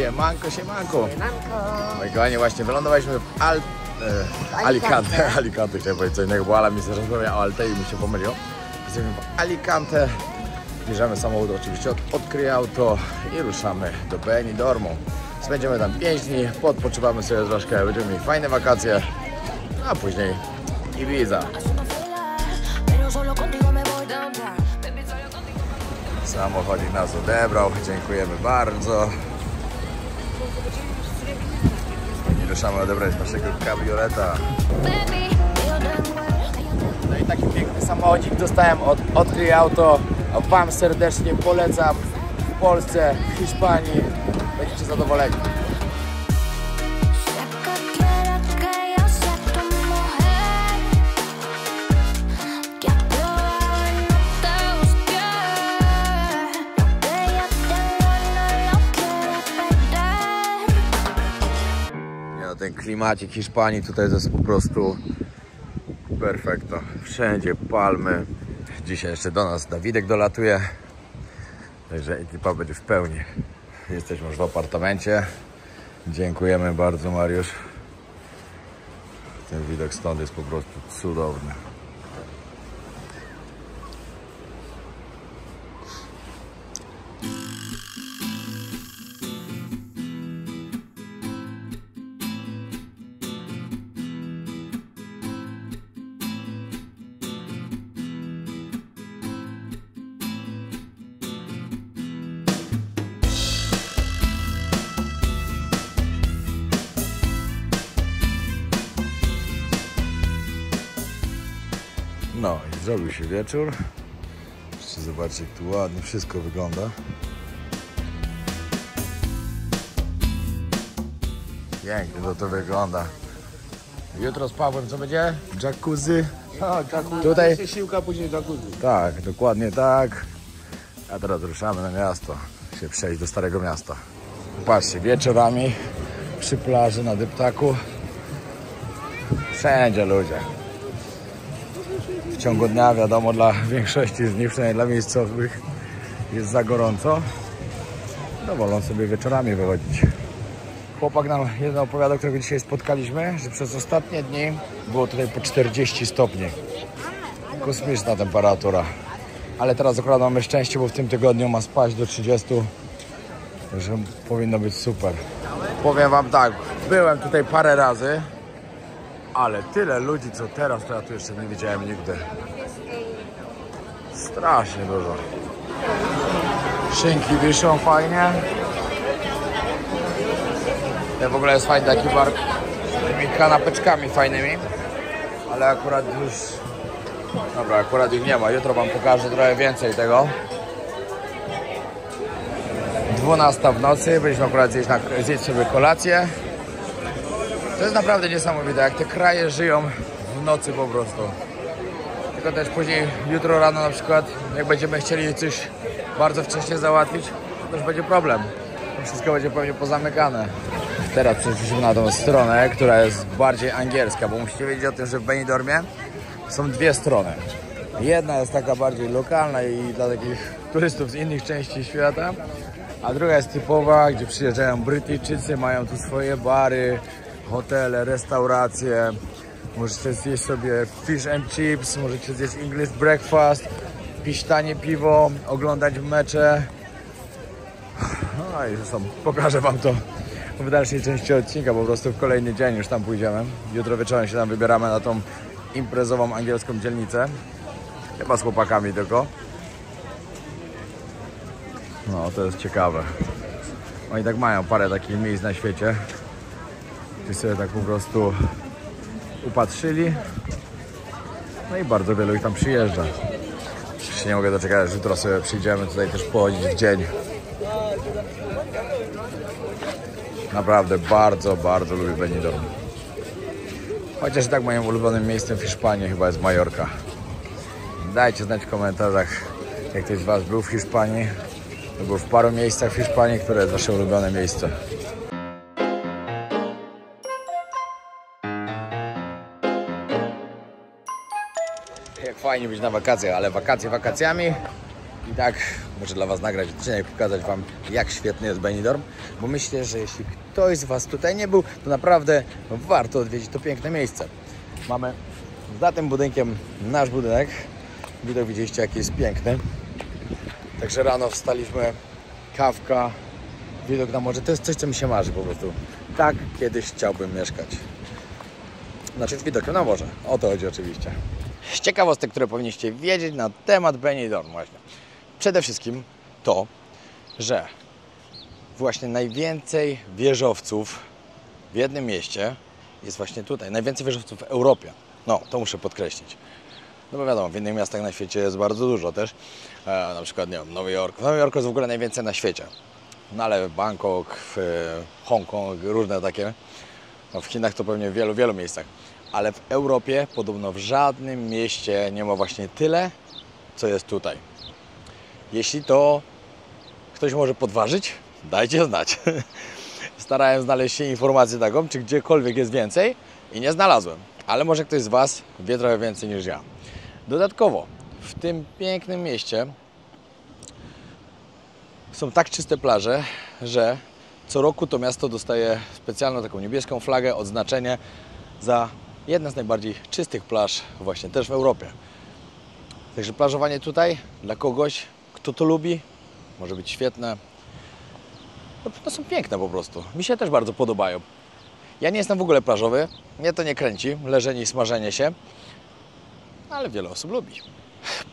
Siemanko, siemanko. Moi kochani, właśnie wylądowaliśmy w Alicante. Alicante chciałem powiedzieć co innego, bo Ala mi zaraz o Alte i mi się pomyliło. Jesteśmy w Alicante. Bierzemy samochód oczywiście od Criauto i ruszamy do Benidormu. Spędzimy tam 5 dni, podpoczywamy sobie troszkę, będziemy mieli fajne wakacje, a później Ibiza. Samochodzik nas odebrał, dziękujemy bardzo. I ruszamy odebrać naszego kabrioleta. No i taki piękny samochodzik dostałem od Criauto. Wam serdecznie polecam w Polsce, w Hiszpanii. Będziecie zadowoleni. Ten klimacik Hiszpanii tutaj to jest po prostu perfekto. Wszędzie palmy. Dzisiaj jeszcze do nas Dawidek dolatuje. Także ekipa będzie w pełni. Jesteśmy już w apartamencie. Dziękujemy bardzo, Mariusz. Ten widok stąd jest po prostu cudowny. No i zrobił się wieczór. Jeszcze zobaczcie, jak tu ładnie wszystko wygląda. Pięknie to wygląda. Jutro z Pawłem co będzie? Jacuzzi. Tak, jacuzzi. Tutaj siłka, później jacuzzi. tak, dokładnie tak. A teraz ruszamy na miasto. Się przejść do Starego Miasta. Patrzcie, wieczorami przy plaży na deptaku. Wszędzie ludzie. W ciągu dnia, wiadomo, dla większości z nich, przynajmniej dla miejscowych, jest za gorąco. No wolą sobie wieczorami wychodzić. Chłopak nam jeden opowiadał, którego dzisiaj spotkaliśmy, że przez ostatnie dni było tutaj po 40 stopni. Kosmiczna temperatura. Ale teraz akurat mamy szczęście, bo w tym tygodniu ma spaść do 30. Także powinno być super. Powiem wam tak, byłem tutaj parę razy. Ale tyle ludzi, co teraz, to ja tu jeszcze nie widziałem nigdy. Strasznie dużo. Szynki wiszą fajnie. W ogóle jest fajny taki bar z tymi kanapeczkami fajnymi. Ale akurat już... Dobra, akurat ich nie ma. Jutro wam pokażę trochę więcej tego. 12 w nocy. Byliśmy akurat zjeść sobie kolację. To jest naprawdę niesamowite, jak te kraje żyją w nocy po prostu. Tylko też później, jutro rano na przykład, jak będziemy chcieli coś bardzo wcześnie załatwić, to już będzie problem. To wszystko będzie pewnie pozamykane. Teraz przeszliśmy na tą stronę, która jest bardziej angielska, bo musicie wiedzieć o tym, że w Benidormie są dwie strony. Jedna jest taka bardziej lokalna i dla takich turystów z innych części świata, a druga jest typowa, gdzie przyjeżdżają Brytyjczycy, mają tu swoje bary, hotele, restauracje. Możecie zjeść sobie fish and chips, możecie zjeść English breakfast, pić tanie piwo, oglądać mecze. No i zresztą pokażę wam to w dalszej części odcinka, po prostu w kolejny dzień już tam pójdziemy. Jutro wieczorem się tam wybieramy na tą imprezową angielską dzielnicę. Chyba z chłopakami tylko. No to jest ciekawe. Oni tak mają parę takich miejsc na świecie, gdzie sobie tak po prostu upatrzyli. No i bardzo wielu ich tam przyjeżdża. Już się nie mogę doczekać, że jutro sobie przyjdziemy tutaj też pochodzić w dzień. Naprawdę bardzo, bardzo lubię Benidorm. Chociaż tak moim ulubionym miejscem w Hiszpanii chyba jest Majorka. Dajcie znać w komentarzach, jak ktoś z was był w Hiszpanii. Był w paru miejscach w Hiszpanii, które jest wasze ulubione miejsce. Jak fajnie być na wakacjach, ale wakacje wakacjami, I tak muszę dla Was nagrać odcinek, pokazać Wam, jak świetny jest Benidorm, bo myślę, że jeśli ktoś z Was tutaj nie był, to naprawdę warto odwiedzić to piękne miejsce. Mamy za tym budynkiem nasz budynek. Widok widzieliście, jaki jest piękny. Także rano wstaliśmy, kawka, widok na morze. To jest coś, co mi się marzy po prostu. Tak kiedyś chciałbym mieszkać. Znaczy z widokiem na morze. O to chodzi oczywiście. Z ciekawostek, które powinniście wiedzieć na temat Benidorm właśnie. Przede wszystkim to, że właśnie najwięcej wieżowców w jednym mieście jest właśnie tutaj. Najwięcej wieżowców w Europie. No, to muszę podkreślić. No bo wiadomo, w innych miastach na świecie jest bardzo dużo też. Na przykład, nie wiem, Nowy Jork. W Nowym Jorku jest w ogóle najwięcej na świecie. No ale Bangkok, Hongkong, różne takie. No, w Chinach to pewnie w wielu, wielu miejscach. Ale w Europie podobno w żadnym mieście nie ma właśnie tyle, co jest tutaj. Jeśli to ktoś może podważyć, dajcie znać. Starałem znaleźć się informację taką, czy gdziekolwiek jest więcej i nie znalazłem. Ale może ktoś z Was wie trochę więcej niż ja. Dodatkowo w tym pięknym mieście są tak czyste plaże, że co roku to miasto dostaje specjalną taką niebieską flagę, odznaczenie za jedne z najbardziej czystych plaż właśnie też w Europie. Także plażowanie tutaj dla kogoś, kto to lubi, może być świetne. No są piękne po prostu. Mi się też bardzo podobają. Ja nie jestem w ogóle plażowy, mnie to nie kręci, leżenie i smażenie się, ale wiele osób lubi.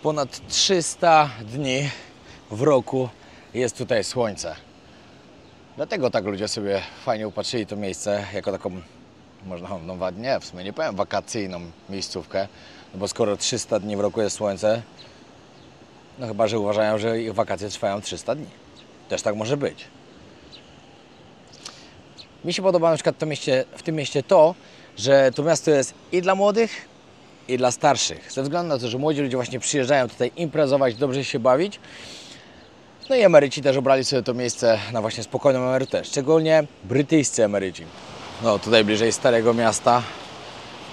Ponad 300 dni w roku jest tutaj słońce. Dlatego tak ludzie sobie fajnie upatrzyli to miejsce jako taką, można, no nie, w sumie nie powiem wakacyjną miejscówkę, no bo skoro 300 dni w roku jest słońce, no chyba, że uważają, że ich wakacje trwają 300 dni. Też tak może być. Mi się podoba na przykład w tym mieście to, że to miasto jest i dla młodych, i dla starszych. Ze względu na to, że młodzi ludzie właśnie przyjeżdżają tutaj imprezować, dobrze się bawić. No i emeryci też obrali sobie to miejsce na właśnie spokojną emeryturę. Szczególnie brytyjscy emeryci. No tutaj bliżej Starego Miasta.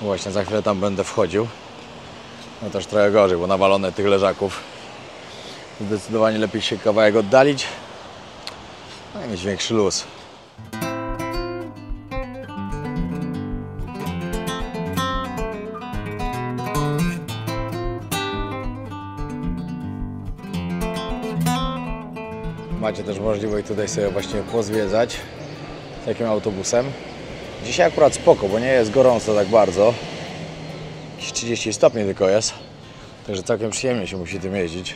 Właśnie za chwilę tam będę wchodził. No też trochę gorzej, bo nawalone tych leżaków. Zdecydowanie lepiej się kawałek oddalić. No i mieć większy luz. Macie też możliwość tutaj sobie właśnie pozwiedzać takim autobusem. Dzisiaj akurat spoko, bo nie jest gorąco tak bardzo. Jakieś 30 stopni tylko jest. Także całkiem przyjemnie się musi tym jeździć.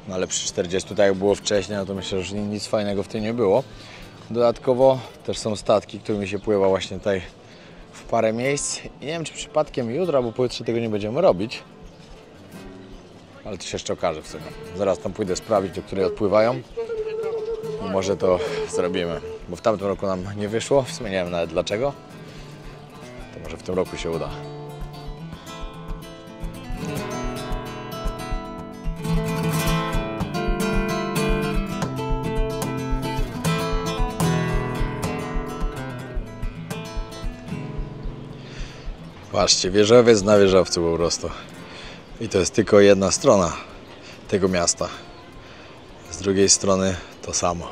No ale przy 40 tak jak było wcześniej, no to myślę, że nic fajnego w tym nie było. Dodatkowo też są statki, którymi się pływa właśnie tutaj w parę miejsc. I nie wiem, czy przypadkiem jutro albo pojutrze tego nie będziemy robić. Ale to się jeszcze okaże w sumie. Zaraz tam pójdę sprawdzić, do której odpływają. I może to zrobimy. Bo w tamtym roku nam nie wyszło. W sumie nie wiem nawet dlaczego. To może w tym roku się uda. Patrzcie, wieżowiec na wieżowcu po prostu. I to jest tylko jedna strona tego miasta. Z drugiej strony to samo.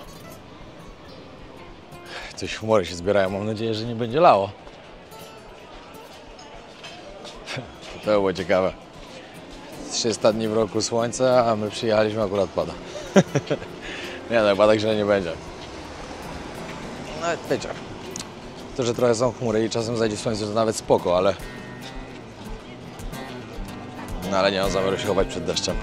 Coś chmury się zbierają, mam nadzieję, że nie będzie lało. To było ciekawe. 300 dni w roku słońca, a my przyjechaliśmy, akurat pada. Nie no, chyba tak źle nie będzie. No wiecie, to, że trochę są chmury i czasem zajdzie słońce, to nawet spoko, ale... No ale nie mam zamiaru się chować przed deszczem.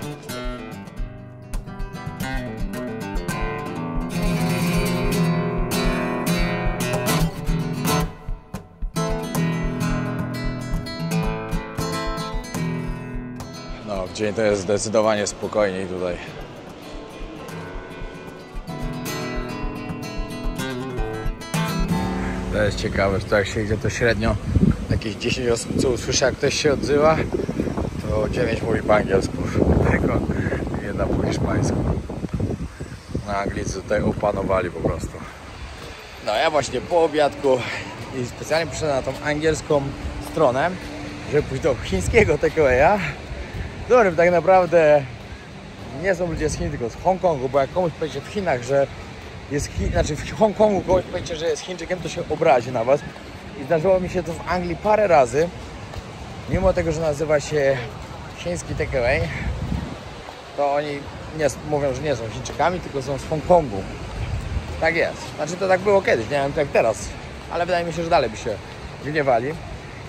No, w dzień to jest zdecydowanie spokojniej tutaj. To jest ciekawe, że to jak się idzie, to średnio jakieś 10 osób, co usłyszę, jak ktoś się odzywa, to 9 mówi po angielsku, tylko jedna po hiszpańsku. No, Anglicy tutaj opanowali po prostu. No ja właśnie po obiadku i specjalnie przyszedłem na tą angielską stronę, żeby pójść do chińskiego takeawaya, w którym tak naprawdę nie są ludzie z Chin, tylko z Hongkongu, bo jak komuś powiecie w Chinach, że jest znaczy w Hongkongu komuś powiecie, że jest Chińczykiem, to się obrazi na was. I zdarzyło mi się to w Anglii parę razy, mimo tego, że nazywa się chiński takeaway, to oni nie mówią, że nie są Chińczykami, tylko są z Hongkongu. Tak jest. Znaczy to tak było kiedyś, nie wiem jak teraz, ale wydaje mi się, że dalej by się gniewali.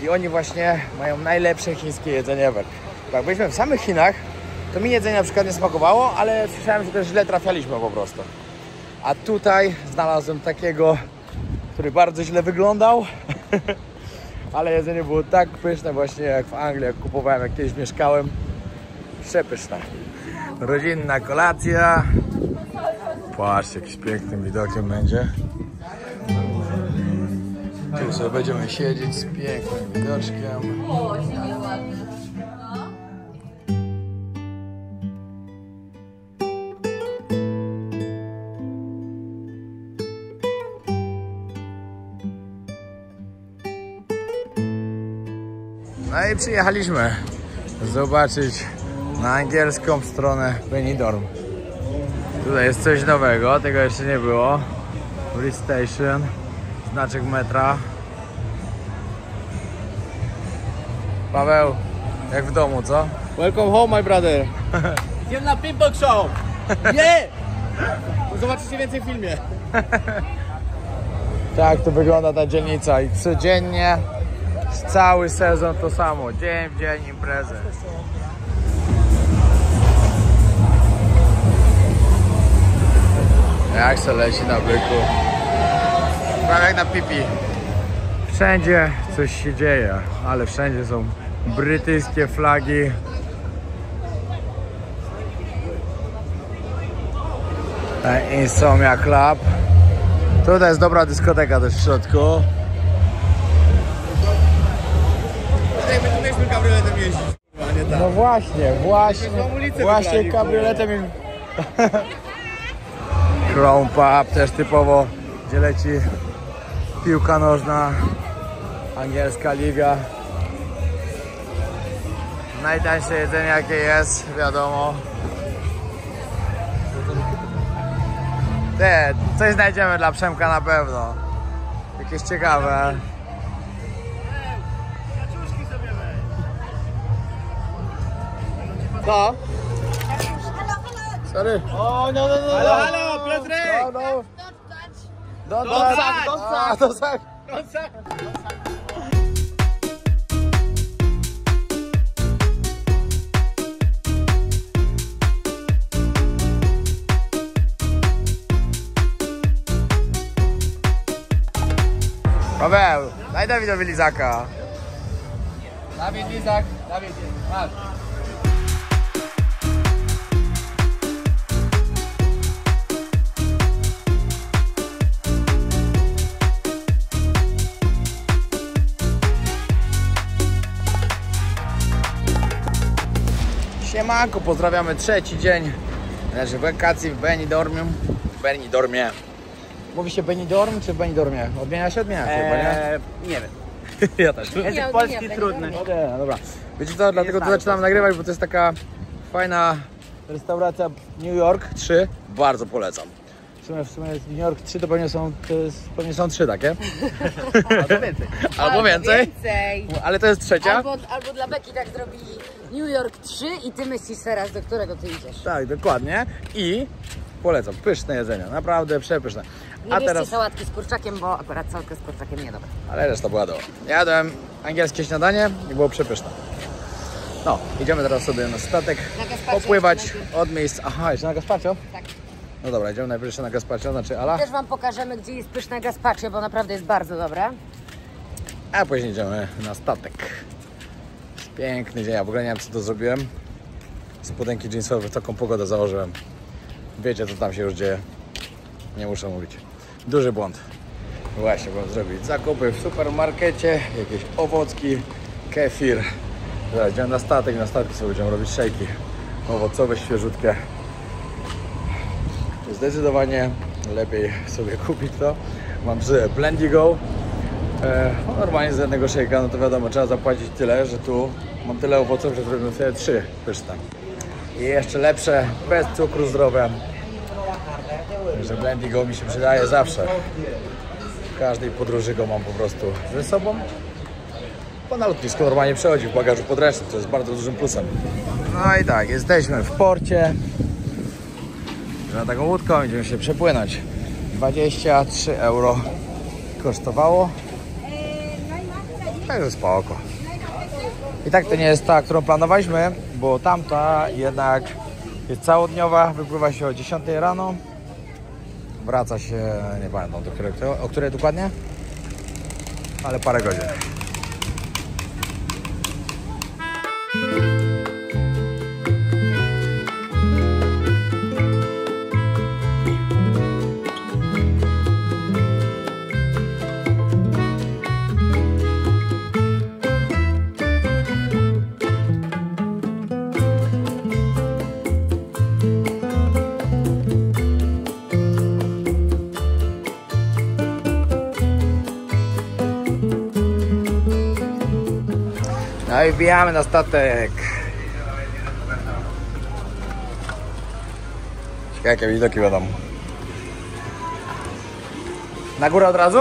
I oni właśnie mają najlepsze chińskie jedzenie ever. Jak byliśmy w samych Chinach, to mi jedzenie na przykład nie smakowało, ale słyszałem, że też źle trafialiśmy po prostu. A tutaj znalazłem takiego, który bardzo źle wyglądał, ale jedzenie było tak pyszne właśnie jak w Anglii, jak kupowałem, jak kiedyś mieszkałem. Przepyszne. Rodzinna kolacja. Patrzcie, jakiś pięknym widokiem będzie. Tu sobie będziemy siedzieć z pięknym widoczkiem. No i przyjechaliśmy zobaczyć na angielską stronę Benidorm. Tutaj jest coś nowego, tego jeszcze nie było. Bridge Station, znaczek metra. Paweł, jak w domu, co? Welcome home, my brother. Idziemy na Pinball Show. Nie! Zobaczycie więcej w filmie. Tak to wygląda ta dzielnica i codziennie, cały sezon to samo, dzień w dzień imprezy. Jak se leci na byku. Prawie jak na pipi. Wszędzie coś się dzieje, ale wszędzie są brytyjskie flagi. Insomnia Club. Tutaj jest dobra dyskoteka też w środku. My tu mieliśmy kabrioletem jeździć, a nie tak. No właśnie kabrioletem. Crown Pub też typowo, gdzie leci piłka nożna, angielska liga. Najtańsze jedzenie jakie jest, wiadomo. Coś znajdziemy dla Przemka na pewno. Jakieś ciekawe. Co? Sorry. O, no. Halo, Piotrek! No. Don't suck. Paweł, daj Dawidowi lizaka. Dawid Lizak, masz. Siemanko, pozdrawiamy trzeci dzień naszych wakacji w Benidormie. Mówi się Benidorm czy Benidormie? Odmienia się chyba, nie? Nie wiem. Ja też. Język polski trudny. No dobra. Wiecie co, dlatego to zaczynam nagrywać, bo to jest taka fajna restauracja New York 3. Bardzo polecam. W sumie jest New York 3, to pewnie są 3 takie. Albo więcej. Ale to jest trzecia. Albo dla Beki tak zrobili New York 3 i ty myślisz teraz, do którego ty idziesz. Tak, dokładnie. I polecam. Pyszne jedzenie. Naprawdę przepyszne. Nie bierzcie sałatki z kurczakiem, bo akurat sałatkę z kurczakiem nie dobra. Ale reszta była dobra. Jadłem angielskie śniadanie i było przepyszne. No, idziemy teraz sobie na statek popływać od miejsc. Aha, jeszcze na gazpacho? Tak. No dobra, idziemy najpierw jeszcze na gazpacho, znaczy Ala. Też wam pokażemy, gdzie jest pyszne gazpacho, bo naprawdę jest bardzo dobre. A później idziemy na statek. Jest piękny dzień, ja w ogóle nie wiem co to zrobiłem. Spodenki jeansowe, taką pogodę założyłem. Wiecie co tam się już dzieje. Nie muszę mówić. Duży błąd. Właśnie, bo zrobić zakupy w supermarkecie, jakieś owocki, kefir. Teraz idziemy na statek sobie będziemy robić szejki owocowe, świeżutkie. Zdecydowanie lepiej sobie kupić to. Mam 3 Blendigo. Normalnie z jednego szejka, no to wiadomo, trzeba zapłacić tyle, że tu mam tyle owoców, że zrobimy sobie 3 pyszne. i jeszcze lepsze, bez cukru, zdrowe. Że Blendigo mi się przydaje zawsze. W każdej podróży go mam po prostu ze sobą. Bo na lotnisku normalnie przechodzi w bagażu podręcznym, to jest bardzo dużym plusem. No i tak, jesteśmy w porcie. Na taką łódką będziemy się przepłynąć. 23 euro kosztowało. Także spoko. I tak to nie jest ta, którą planowaliśmy, bo tamta jednak jest całodniowa, wypływa się o 10 rano. Wraca się, nie pamiętam o której dokładnie, ale parę godzin. No i wbijamy na statek. Ciekawe jakie widoki będą. Na górę od razu?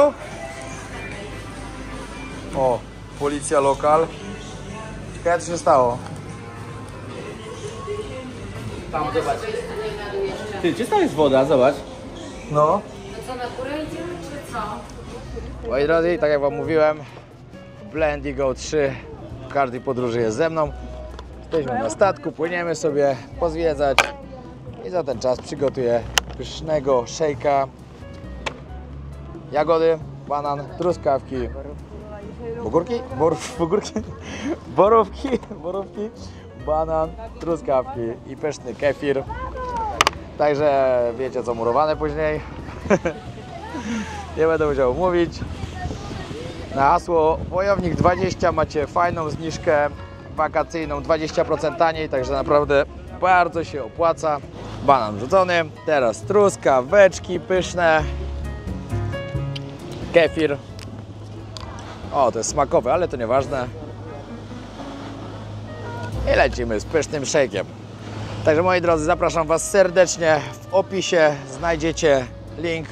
O, policja lokal. Ciekawe co się stało. Tam zobacz. Ty, czysta jest woda, zobacz. No. To co, na górę idziemy, czy co? Moi drodzy, tak jak wam mówiłem, Blendigo 3 w każdej podróży jest ze mną. Jesteśmy na statku, płyniemy sobie pozwiedzać i za ten czas przygotuję pysznego szejka. Jagody, banan, truskawki, borówki, banan, truskawki i pyszny kefir. Także wiecie co murowane później. Nie będę musiał mówić. Na hasło Wojownik 20 macie fajną zniżkę wakacyjną, 20% taniej, także naprawdę bardzo się opłaca. Banan rzucony, teraz truskaweczki pyszne, kefir. O, to jest smakowe, ale to nieważne. I lecimy z pysznym szejkiem. Także moi drodzy, zapraszam Was serdecznie. W opisie znajdziecie link.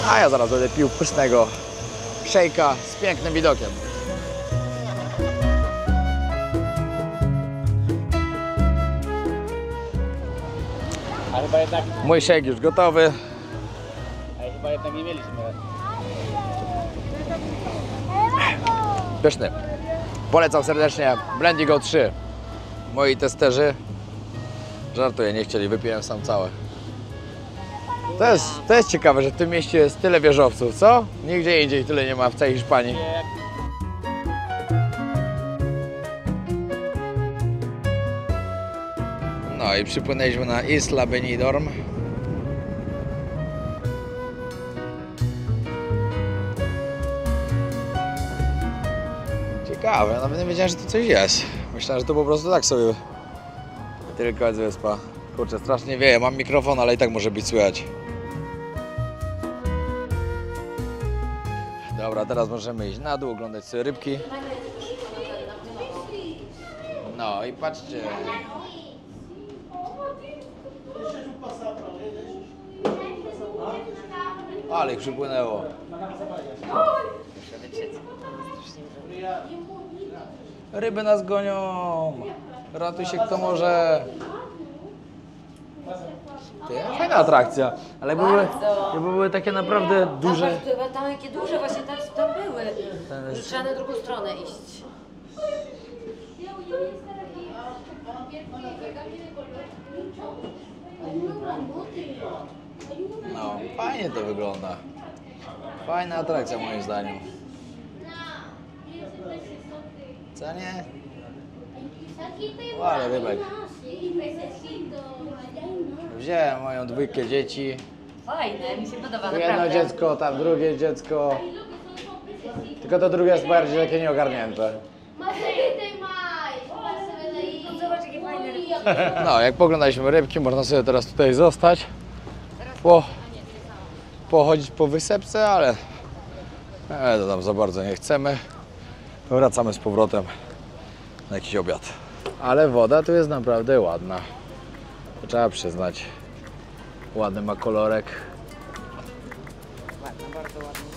A ja zaraz będę pił pysznego szejka z pięknym widokiem. Ale chyba jednak, Mój szejk już gotowy. chyba jednak nie mieliśmy. Pyszny. Polecam serdecznie. Blendigo 3. Moi testerzy. Żartuję, nie chcieli, wypiłem sam całe. To jest ciekawe, że w tym mieście jest tyle wieżowców, co? Nigdzie indziej tyle nie ma w całej Hiszpanii. No i przypłynęliśmy na Isla Benidorm. Ciekawe, nawet nie wiedziałem, że tu coś jest. Myślałem, że to po prostu tak sobie tylko jest wyspa. Kurczę, strasznie wieje, mam mikrofon, ale i tak może być słychać. Dobra, teraz możemy iść na dół, oglądać sobie rybki. No i patrzcie. Ale ich przypłynęło. Ryby nas gonią. Ratuj się kto może. Ty, fajna atrakcja, ale jakby były takie naprawdę duże. Tam jakie duże właśnie tam były. Ten Trzeba na drugą stronę iść. No, fajnie to wygląda. Fajna atrakcja moim zdaniem. Co nie? O, ale rybek. Wziąłem moją dwójkę dzieci. Fajne, mi się podoba, Tu jedno naprawdę. dziecko, tam drugie dziecko. Tylko to drugie jest bardziej takie nieogarnięte. Zobacz, jakie fajne rybki. No, jak poglądaliśmy rybki, można sobie teraz tutaj zostać. Pochodzić po wysepce, ale to tam za bardzo nie chcemy. Wracamy z powrotem na jakiś obiad. Ale woda tu jest naprawdę ładna. To trzeba przyznać. Ładny ma kolorek. Ładna, bardzo ładna.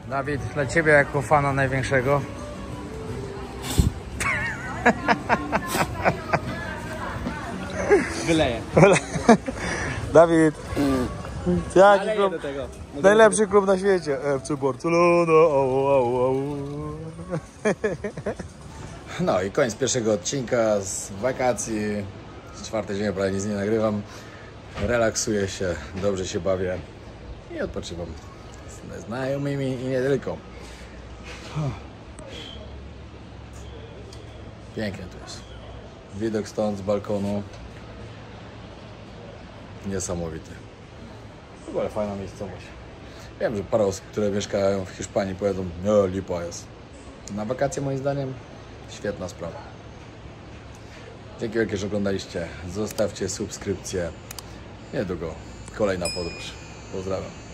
Dawid, dla Ciebie jako fana największego. Wyleję. Dawid, jaki Naleję klub? do tego. Najlepszy klub na świecie. FC Barcelona. Au, au, au. No i koniec pierwszego odcinka z wakacji. Z 4. ziemi prawie nic nie nagrywam. Relaksuję się, dobrze się bawię i odpoczywam ze znajomymi i nie tylko. Pięknie tu jest. Widok stąd z balkonu. Niesamowity. W ogóle fajna miejscowość. Wiem, że parę osób, które mieszkają w Hiszpanii, powiedzą, no lipa jest. Na wakacje moim zdaniem świetna sprawa. Dzięki wielkie, że oglądaliście. Zostawcie subskrypcję. Niedługo kolejna podróż. Pozdrawiam.